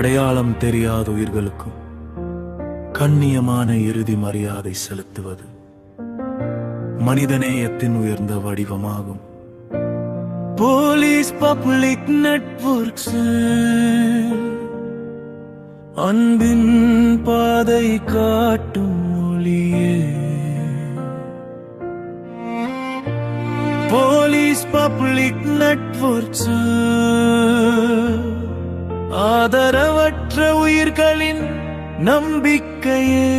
அடையாளம் தெரியாத உயிர்களுக்கும் கண்ணியமான இறுதி மரியாதை செலுத்துவது மனிதநேயத்தின் உயர்ந்த வடிவமாகும். போலீஸ் பப்ளிக் நெட்வொர்க்ஸ் அன்பின் பாதை காட்டும் ஒளியே. போலீஸ் பப்ளிக் நெட்வொர்க்ஸ் ஆதரவற்ற உயிர்களின் நம்பிக்கையே.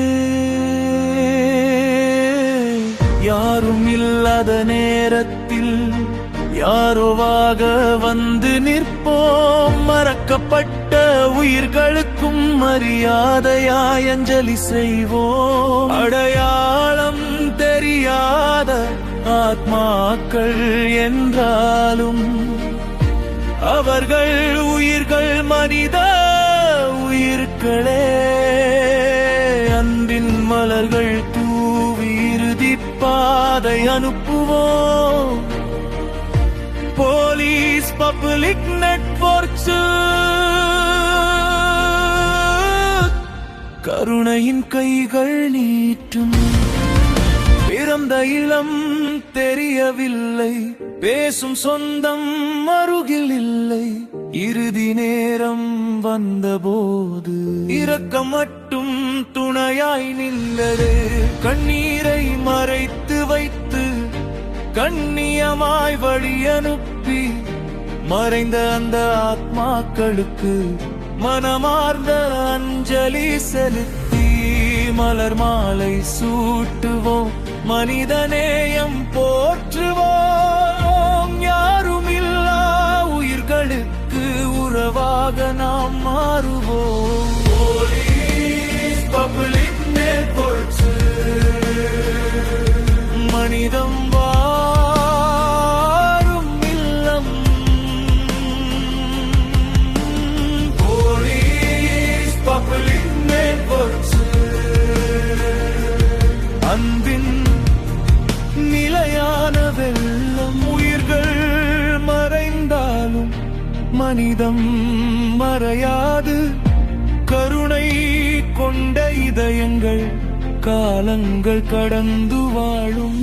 யாரும் இல்லாத நேரத்தில் யாரோவாக வந்து நிற்போம். மறக்கப்பட்ட உயிர்களுக்கும் மரியாதையாய் அஞ்சலி செய்வோம். அடையாளம் தெரியாத ஆத்மாக்கள் என்றாலும் அவர்கள் உயிர்கள் மனித உயிர்களே. அன்பின் மலர்கள் தூவி இறுதி பாதை அனுப்புவோம். போலீஸ் பப்ளிக் நெட்வொர்க்ஸ் கருணையின் கைகள் நீட்டும். பிறந்த இளம் தெரியவில்லை, பேசும் சொந்தம் அருகில் இல்லை. இறுதி நேரம் வந்தபோது இரக்கம் மட்டும் துணையாய் நில்லது. கண்ணீரை மறைத்து வைத்து கண்ணியமாய் வழி அனுப்பி மறைந்த அந்த ஆத்மாக்களுக்கு மனமார்ந்த அஞ்சலி செலுத்தி மலர் மாலை சூட்டுவோம். மனிதநேயம் போற்றுவோம். யாரும் இல்லா உயிர்களுக்கு உறவாக நாம் மாறுவோம். போலீஸ் பப்ளிக் நெட்வொர்க்ஸ் மனிதம் வாரும் இல்லம். போலீஸ் பப்ளிக் நெட்வொர்க்ஸ் அன்பின் நிலையான வெள்ளம். உயிர்கள் மறைந்தாலும் மனிதம் மறையாது. கருணை கொண்ட இதயங்கள் காலங்கள் கடந்து வாழும்.